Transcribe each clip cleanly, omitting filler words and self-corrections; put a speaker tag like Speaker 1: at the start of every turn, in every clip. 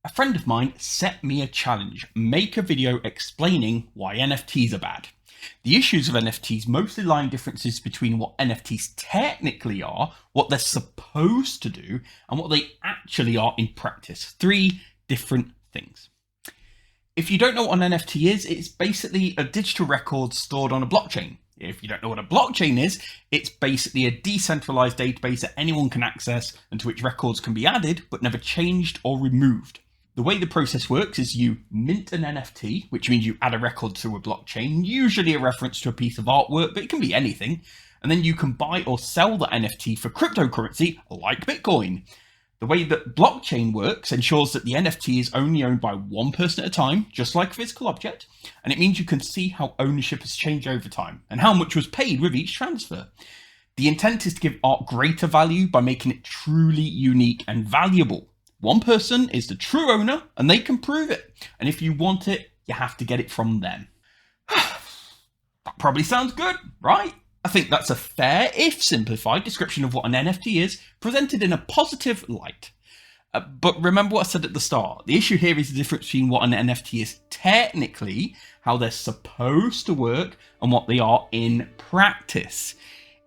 Speaker 1: A friend of mine set me a challenge: make a video explaining why NFTs are bad. The issues of NFTs mostly lie in differences between what NFTs technically are, what they're supposed to do, and what they actually are in practice. 3 different things. If you don't know what an NFT is, it's basically a digital record stored on a blockchain. If you don't know what a blockchain is, it's basically a decentralized database that anyone can access and to which records can be added but never changed or removed. The way the process works is you mint an NFT, which means you add a record to a blockchain, usually a reference to a piece of artwork, but it can be anything, and then you can buy or sell the NFT for cryptocurrency like Bitcoin. The way that blockchain works ensures that the NFT is only owned by one person at a time, just like a physical object, and it means you can see how ownership has changed over time and how much was paid with each transfer. The intent is to give art greater value by making it truly unique and valuable. One person is the true owner and they can prove it, and if you want it, you have to get it from them. That probably sounds good, right? I think that's a fair, if simplified, description of what an NFT is, presented in a positive light. But remember what I said at the start. The issue here is the difference between what an NFT is technically, how they're supposed to work, and what they are in practice.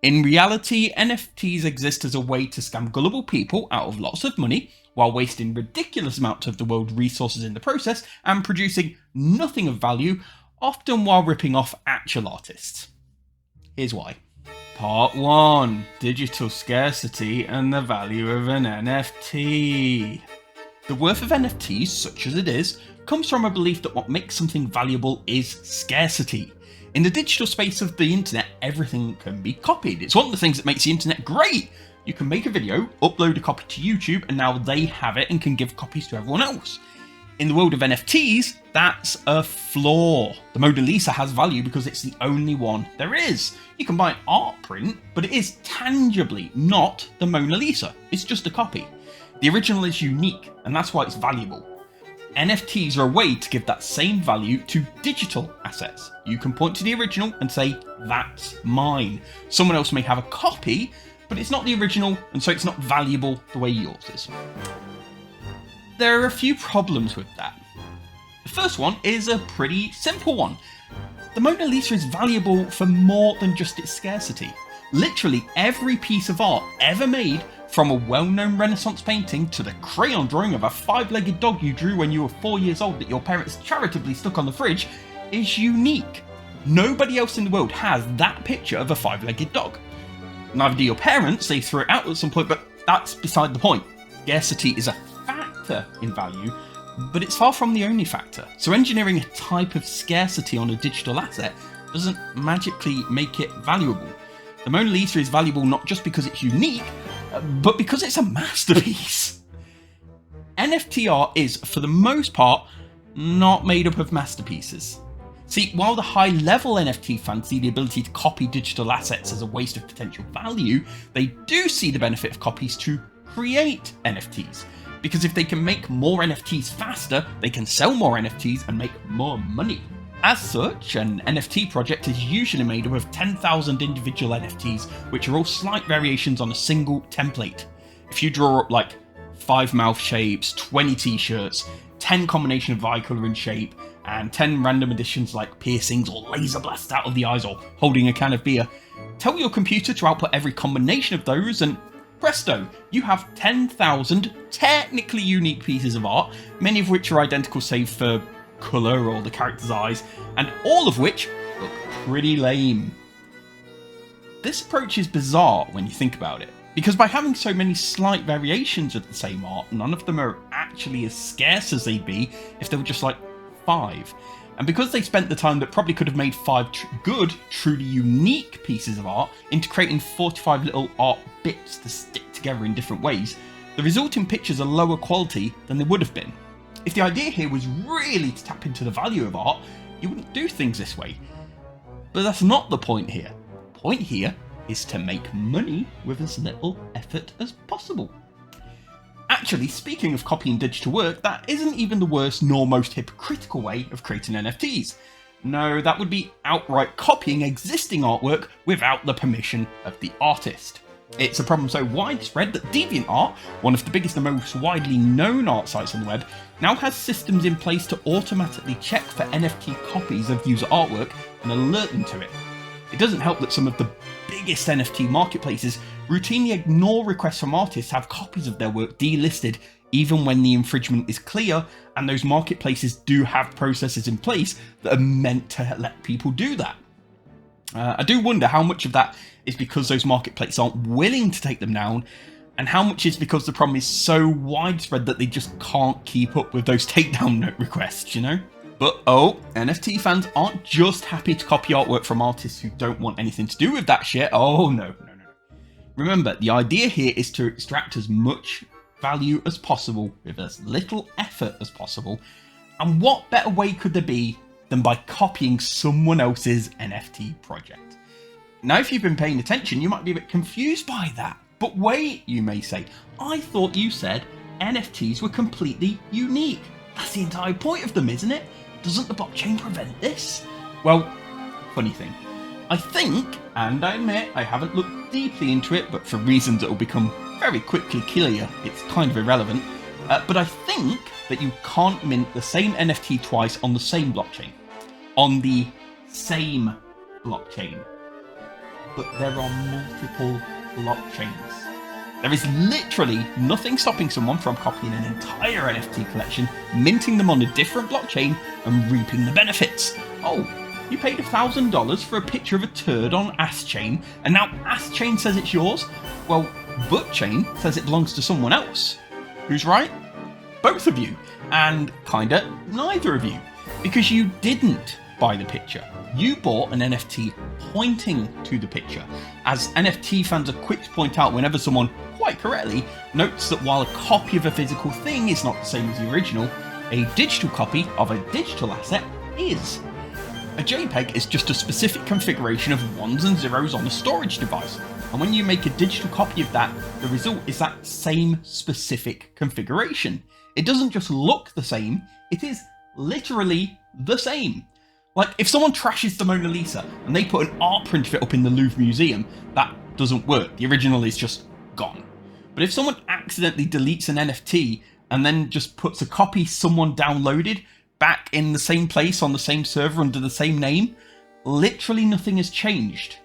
Speaker 1: In reality, NFTs exist as a way to scam gullible people out of lots of money, while wasting ridiculous amounts of the world's resources in the process and producing nothing of value, often while ripping off actual artists. Here's why. Part 1. Digital scarcity and the value of an NFT. The worth of NFTs, such as it is, comes from a belief that what makes something valuable is scarcity. In the digital space of the internet, everything can be copied. It's one of the things that makes the internet great. You can make a video, upload a copy to YouTube, and now they have it and can give copies to everyone else. In the world of NFTs, that's a flaw. The Mona Lisa has value because it's the only one there is. You can buy an art print, but it is tangibly not the Mona Lisa. It's just a copy. The original is unique, and that's why it's valuable. NFTs are a way to give that same value to digital assets. You can point to the original and say, that's mine. Someone else may have a copy, but it's not the original, and so it's not valuable the way yours is. There are a few problems with that. The first one is a pretty simple one. The Mona Lisa is valuable for more than just its scarcity. Literally every piece of art ever made, from a well-known Renaissance painting to the crayon drawing of a 5-legged dog you drew when you were 4 years old that your parents charitably stuck on the fridge, is unique. Nobody else in the world has that picture of a 5-legged dog. Neither do your parents, they threw it out at some point, but that's beside the point. Scarcity is a factor in value, but it's far from the only factor. So engineering a type of scarcity on a digital asset doesn't magically make it valuable. The Mona Lisa is valuable not just because it's unique, but because it's a masterpiece. NFT art is, for the most part, not made up of masterpieces. See, while the high-level NFT fans see the ability to copy digital assets as a waste of potential value, they do see the benefit of copies to create NFTs. Because if they can make more NFTs faster, they can sell more NFTs and make more money. As such, an NFT project is usually made up of 10,000 individual NFTs, which are all slight variations on a single template. If you draw up like 5 mouth shapes, 20 t-shirts, 10 combination of eye colour and shape, and 10 random additions like piercings or laser blasts out of the eyes or holding a can of beer, tell your computer to output every combination of those and presto, you have 10,000 technically unique pieces of art, many of which are identical save for colour or the character's eyes, and all of which look pretty lame. This approach is bizarre when you think about it, because by having so many slight variations of the same art, none of them are actually as scarce as they'd be if they were just like 5. And because they spent the time that probably could have made 5 good, truly unique pieces of art into creating 45 little art bits to stick together in different ways, the resulting pictures are lower quality than they would have been. If the idea here was really to tap into the value of art, you wouldn't do things this way. But that's not the point here. The point here is to make money with as little effort as possible. Actually, speaking of copying digital work, that isn't even the worst nor most hypocritical way of creating NFTs. No, that would be outright copying existing artwork without the permission of the artist. It's a problem so widespread that DeviantArt, one of the biggest and most widely known art sites on the web, now has systems in place to automatically check for NFT copies of user artwork and alert them to it. It doesn't help that some of the biggest NFT marketplaces routinely ignore requests from artists to have copies of their work delisted even when the infringement is clear, and those marketplaces do have processes in place that are meant to let people do that. I do wonder how much of that is because those marketplaces aren't willing to take them down, and how much is because the problem is so widespread that they just can't keep up with those takedown requests, you know? But oh, NFT fans aren't just happy to copy artwork from artists who don't want anything to do with that shit. Oh no. Remember, the idea here is to extract as much value as possible with as little effort as possible, and what better way could there be than by copying someone else's NFT project? Now, if you've been paying attention, you might be a bit confused by that. But wait, you may say, I thought you said NFTs were completely unique. That's the entire point of them, isn't it? Doesn't the blockchain prevent this? Well, funny thing, I think, and I admit I haven't looked deeply into it, but for reasons that will become very quickly clear, it's kind of irrelevant, but I think that you can't mint the same NFT twice on the same blockchain. On the same blockchain. But there are multiple blockchains. There is literally nothing stopping someone from copying an entire NFT collection, minting them on a different blockchain, and reaping the benefits. Oh, you paid $1,000 for a picture of a turd on AskChain, and now AskChain says it's yours? Well, ButChain says it belongs to someone else. Who's right? Both of you. And kinda neither of you. Because you didn't buy the picture. You bought an NFT pointing to the picture. As NFT fans are quick to point out whenever someone, quite correctly, notes that while a copy of a physical thing is not the same as the original, a digital copy of a digital asset is. A JPEG is just a specific configuration of ones and zeros on a storage device, and when you make a digital copy of that, the result is that same specific configuration. It doesn't just look the same, it is literally the same. Like, if someone trashes the Mona Lisa and they put an art print of it up in the Louvre Museum, that doesn't work. The original is just gone. But if someone accidentally deletes an NFT and then just puts a copy someone downloaded back in the same place on the same server under the same name, literally nothing has changed.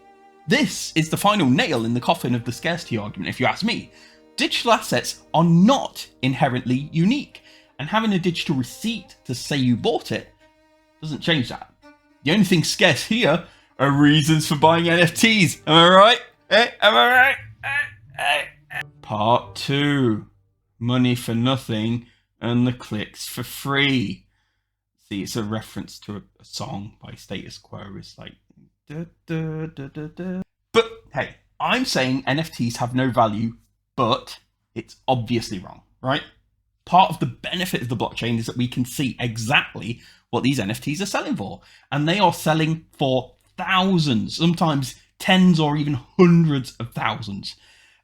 Speaker 1: This is the final nail in the coffin of the scarcity argument, if you ask me. Digital assets are not inherently unique, and having a digital receipt to say you bought it doesn't change that. The only thing scarce here are reasons for buying NFTs. Am I right? Am I right? Part 2. Money for nothing and the clicks for free. See, it's a reference to a song by Status Quo. It's like... But hey, I'm saying NFTs have no value, but it's obviously wrong, right? Part of the benefit of the blockchain is that we can see exactly what these NFTs are selling for. And they are selling for thousands, sometimes tens or even hundreds of thousands.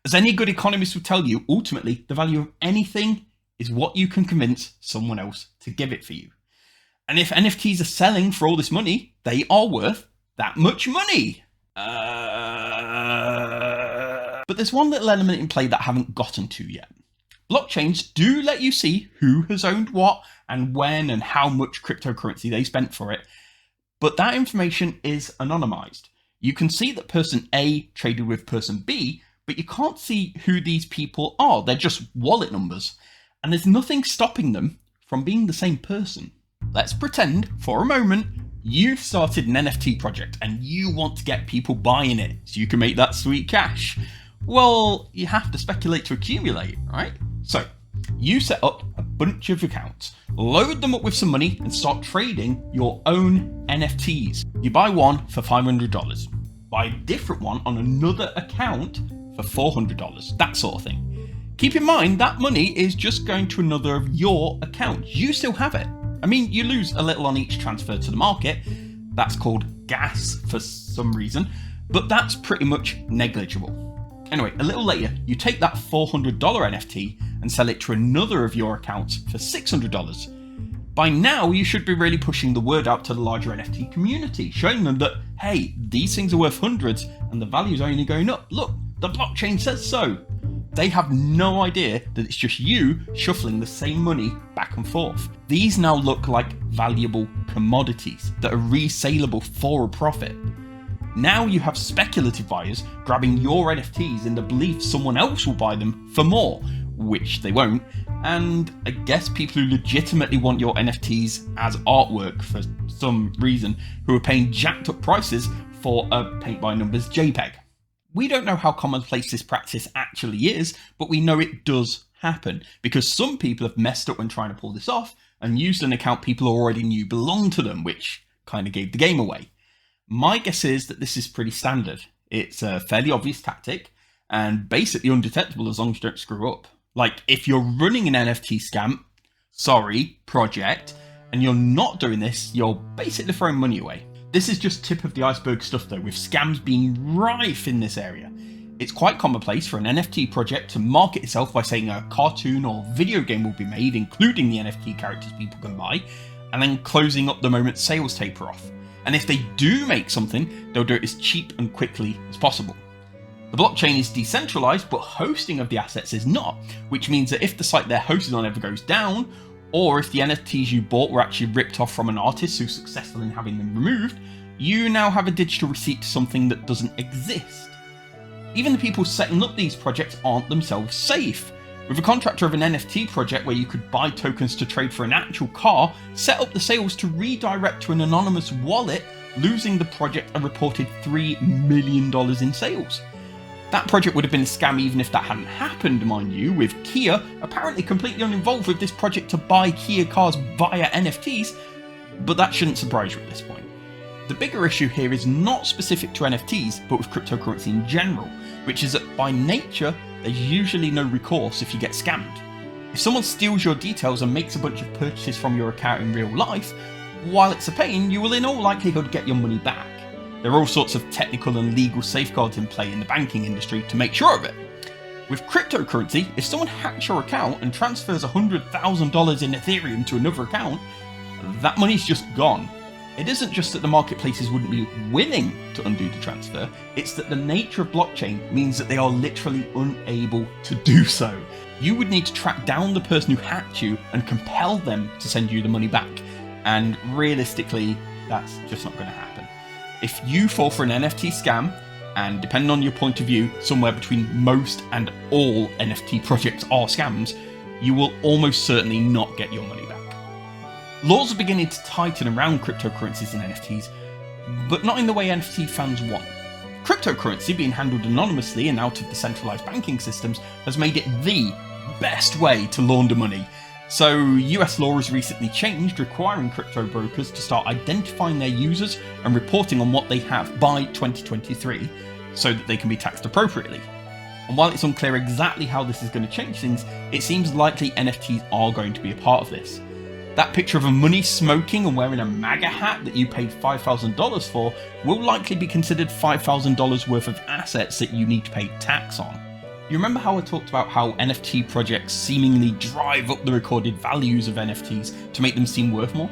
Speaker 1: As any good economist will tell you, ultimately, the value of anything is what you can convince someone else to give it for you. And if NFTs are selling for all this money, they are worth that much money. But there's one little element in play that I haven't gotten to yet. Blockchains do let you see who has owned what and when and how much cryptocurrency they spent for it, but that information is anonymized. You can see that person A traded with person B, but you can't see who these people are. They're just wallet numbers, and there's nothing stopping them from being the same person. Let's pretend for a moment you've started an NFT project and you want to get people buying it so you can make that sweet cash. Well, you have to speculate to accumulate, right? So you set up a bunch of accounts, load them up with some money and start trading your own NFTs. You buy one for $500, buy a different one on another account for $400, that sort of thing. Keep in mind that money is just going to another of your accounts. You still have it. I mean, you lose a little on each transfer to the market. That's called gas for some reason, but that's pretty much negligible. Anyway, a little later, you take that $400 NFT and sell it to another of your accounts for $600. By now, you should be really pushing the word out to the larger NFT community, showing them that, hey, these things are worth hundreds and the value is only going up. Look, The blockchain says so. They have no idea that it's just you shuffling the same money back and forth. These now look like valuable commodities that are resaleable for a profit. Now you have speculative buyers grabbing your NFTs in the belief someone else will buy them for more, which they won't, and I guess people who legitimately want your NFTs as artwork for some reason, who are paying jacked up prices for a paint by numbers JPEG. We don't know how commonplace this practice actually is, but we know it does happen, because some people have messed up when trying to pull this off and used an account people already knew belonged to them, which kind of gave the game away. My guess is that this is pretty standard. It's a fairly obvious tactic and basically undetectable as long as you don't screw up. Like, if you're running an NFT scam, project, and you're not doing this, you're basically throwing money away. This is just tip of the iceberg stuff though, with scams being rife in this area. It's quite commonplace for an NFT project to market itself by saying a cartoon or video game will be made, including the NFT characters people can buy, and then closing up the moment sales taper off. And if they do make something, they'll do it as cheap and quickly as possible. The blockchain is decentralized, but hosting of the assets is not, which means that if the site they're hosted on ever goes down, or if the NFTs you bought were actually ripped off from an artist who's successful in having them removed, you now have a digital receipt to something that doesn't exist. Even the people setting up these projects aren't themselves safe. With a contractor of an NFT project where you could buy tokens to trade for an actual car, set up the sales to redirect to an anonymous wallet, losing the project a reported $3 million in sales. That project would have been a scam even if that hadn't happened, mind you, with Kia apparently completely uninvolved with this project to buy Kia cars via NFTs, but that shouldn't surprise you at this point. The bigger issue here is not specific to NFTs, but with cryptocurrency in general, which is that by nature, there's usually no recourse if you get scammed. If someone steals your details and makes a bunch of purchases from your account in real life, while it's a pain, you will in all likelihood get your money back. There are all sorts of technical and legal safeguards in play in the banking industry to make sure of it. With cryptocurrency, if someone hacks your account and transfers $100,000 in Ethereum to another account, that money's just gone. It isn't just that the marketplaces wouldn't be willing to undo the transfer, it's that the nature of blockchain means that they are literally unable to do so. You would need to track down the person who hacked you and compel them to send you the money back. And realistically, that's just not going to happen. If you fall for an NFT scam, and depending on your point of view, somewhere between most and all NFT projects are scams, you will almost certainly not get your money back. Laws are beginning to tighten around cryptocurrencies and NFTs, but not in the way NFT fans want. Cryptocurrency being handled anonymously and out of the centralized banking systems has made it the best way to launder money. So US law has recently changed, requiring crypto brokers to start identifying their users and reporting on what they have by 2023 so that they can be taxed appropriately. And while it's unclear exactly how this is going to change things, it seems likely NFTs are going to be a part of this. That picture of a money smoking and wearing a MAGA hat that you paid $5,000 for will likely be considered $5,000 worth of assets that you need to pay tax on. You remember how I talked about how NFT projects seemingly drive up the recorded values of NFTs to make them seem worth more?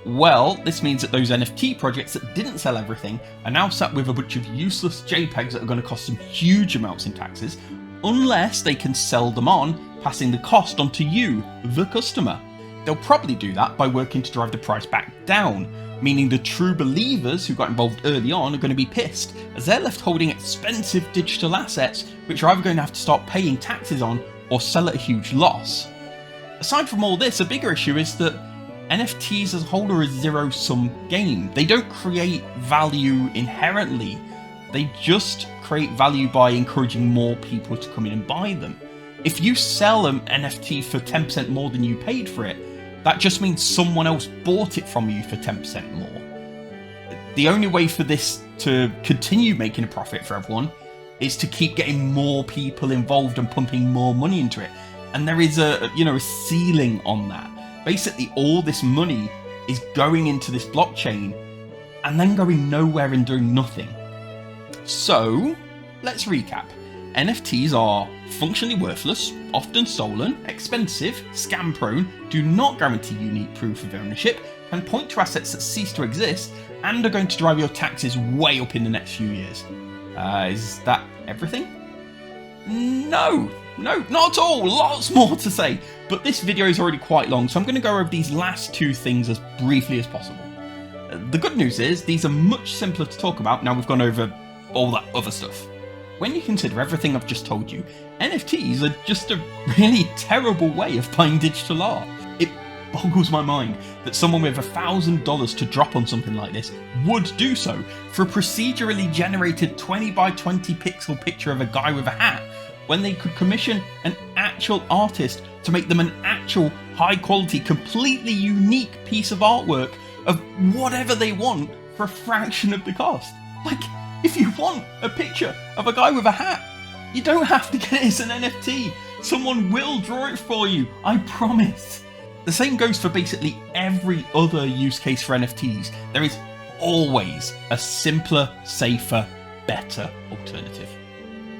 Speaker 1: Well, this means that those NFT projects that didn't sell everything are now sat with a bunch of useless JPEGs that are going to cost them huge amounts in taxes, unless they can sell them on, passing the cost on to you, the customer. They'll probably do that by working to drive the price back down, meaning the true believers who got involved early on are going to be pissed, as they're left holding expensive digital assets which are either going to have to start paying taxes on or sell at a huge loss. Aside from all this, a bigger issue is that NFTs as a whole are a zero-sum game. They don't create value inherently, they just create value by encouraging more people to come in and buy them. If you sell an NFT for 10% more than you paid for it, that just means someone else bought it from you for 10% more. The only way for this to continue making a profit for everyone is to keep getting more people involved and pumping more money into it. And there is a ceiling on that. Basically, all this money is going into this blockchain and then going nowhere and doing nothing. So, let's recap. NFTs are functionally worthless, often stolen, expensive, scam-prone, do not guarantee unique proof of ownership, can point to assets that cease to exist, and are going to drive your taxes way up in the next few years. Is that everything? No, not at all. Lots more to say. But this video is already quite long, so I'm going to go over these last two things as briefly as possible. The good news is these are much simpler to talk about now we've gone over all that other stuff. When you consider everything I've just told you, NFTs are just a really terrible way of buying digital art. It boggles my mind that someone with $1,000 to drop on something like this would do so for a procedurally generated 20 by 20 pixel picture of a guy with a hat, when they could commission an actual artist to make them an actual high quality, completely unique piece of artwork of whatever they want for a fraction of the cost. Like, if you want a picture of a guy with a hat, you don't have to get it as an NFT. Someone will draw it for you, I promise. The same goes for basically every other use case for NFTs. There is always a simpler, safer, better alternative.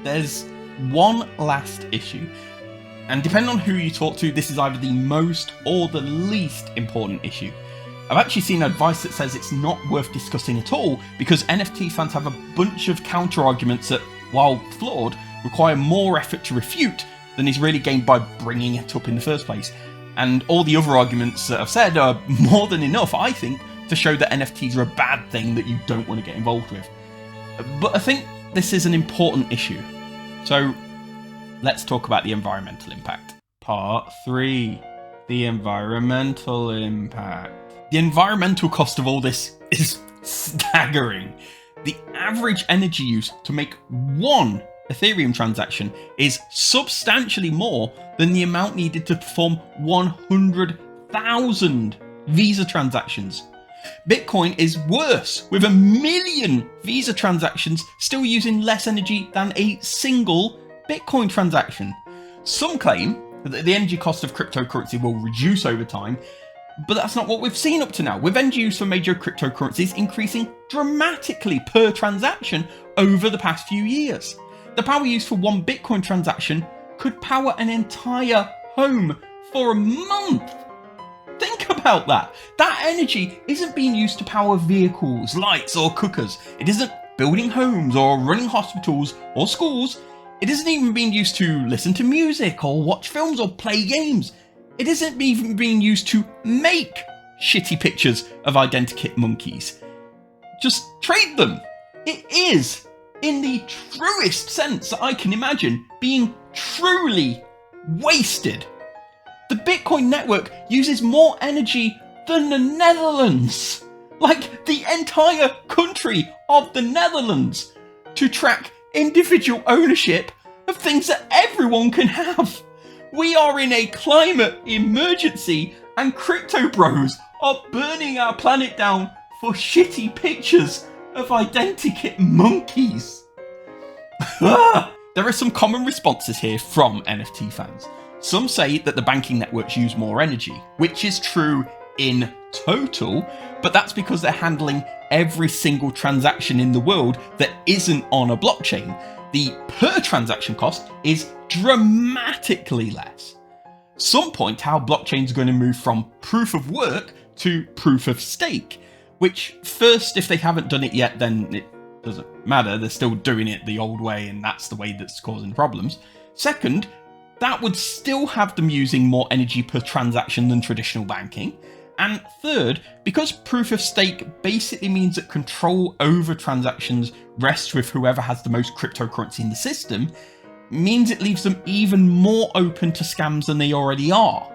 Speaker 1: There's one last issue, and depending on who you talk to, this is either the most or the least important issue. I've actually seen advice that says it's not worth discussing at all because NFT fans have a bunch of counter arguments that, while flawed, require more effort to refute than is really gained by bringing it up in the first place. And all the other arguments that I've said are more than enough, I think, to show that NFTs are a bad thing that you don't want to get involved with. But I think this is an important issue. So let's talk about the environmental impact. Part 3. The environmental impact. The environmental cost of all this is staggering. The average energy use to make one Ethereum transaction is substantially more than the amount needed to perform 100,000 Visa transactions. Bitcoin is worse, with 1 million Visa transactions still using less energy than a single Bitcoin transaction. Some claim that the energy cost of cryptocurrency will reduce over time, but that's not what we've seen up to now, with energy use for major cryptocurrencies increasing dramatically per transaction over the past few years. The power used for one Bitcoin transaction could power an entire home for a month. Think about that. That energy isn't being used to power vehicles, lights, or cookers. It isn't building homes or running hospitals or schools. It isn't even being used to listen to music or watch films or play games. It isn't even being used to make shitty pictures of identikit monkeys. Just trade them. It is, in the truest sense that I can imagine, being truly wasted. The Bitcoin network uses more energy than the Netherlands, like the entire country of the Netherlands, to track individual ownership of things that everyone can have. We are in a climate emergency and crypto bros are burning our planet down for shitty pictures of identikit monkeys. There are some common responses here from NFT fans. Some say that the banking networks use more energy, which is true in total, but that's because they're handling every single transaction in the world that isn't on a blockchain. The per transaction cost is dramatically less. Some point how blockchains are going to move from proof of work to proof of stake, which first, if they haven't done it yet, then it doesn't matter. They're still doing it the old way, and that's the way that's causing problems. Second, that would still have them using more energy per transaction than traditional banking. And third, because proof of stake basically means that control over transactions rests with whoever has the most cryptocurrency in the system, means it leaves them even more open to scams than they already are.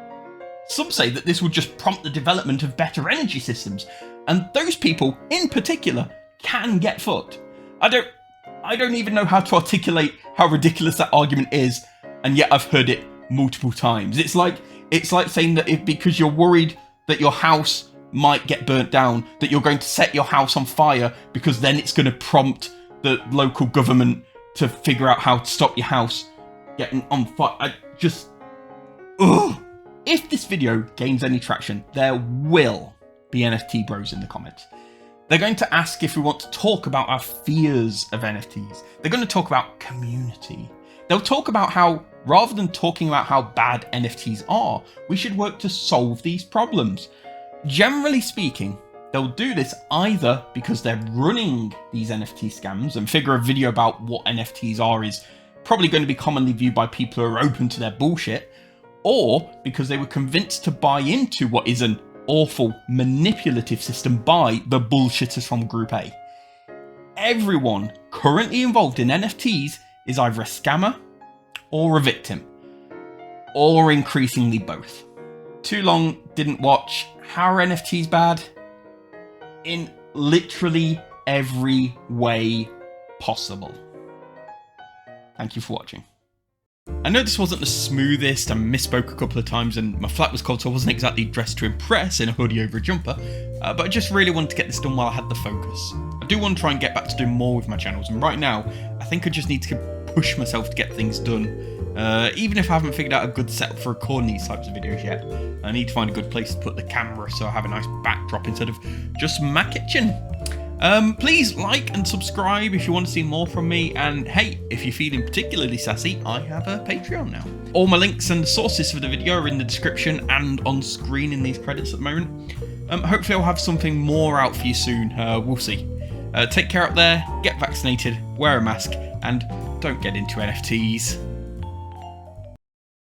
Speaker 1: Some say that this will just prompt the development of better energy systems, and those people in particular can get fucked. I don't even know how to articulate how ridiculous that argument is, and yet I've heard it multiple times. It's like saying that if because you're worried that your house might get burnt down, that you're going to set your house on fire because then it's going to prompt the local government to figure out how to stop your house getting on fire. If this video gains any traction, there will be NFT bros in the comments. They're going to ask if we want to talk about our fears of NFTs. They're going to talk about community. They'll talk about how, rather than talking about how bad NFTs are, we should work to solve these problems. Generally speaking, they'll do this either because they're running these NFT scams, and figure a video about what NFTs are is probably going to be commonly viewed by people who are open to their bullshit, or because they were convinced to buy into what is an awful, manipulative system by the bullshitters from Group A. Everyone currently involved in NFTs is either a scammer or a victim, or increasingly both. Too long didn't watch. How are NFTs bad? In literally every way possible. Thank you for watching. I know this wasn't the smoothest, I misspoke a couple of times and my flat was cold, so I wasn't exactly dressed to impress in a hoodie over a jumper, but I just really wanted to get this done while I had the focus. I do want to try and get back to doing more with my channels, and right now I think I just need to push myself to get things done. Even if I haven't figured out a good setup for recording these types of videos yet, I need to find a good place to put the camera so I have a nice backdrop instead of just my kitchen. Please like and subscribe if you want to see more from me, and hey, if you're feeling particularly sassy, I have a Patreon now. All my links and the sources for the video are in the description and on screen in these credits at the moment. Hopefully I'll have something more out for you soon, we'll see. Take care out there, get vaccinated, wear a mask, and don't get into NFTs.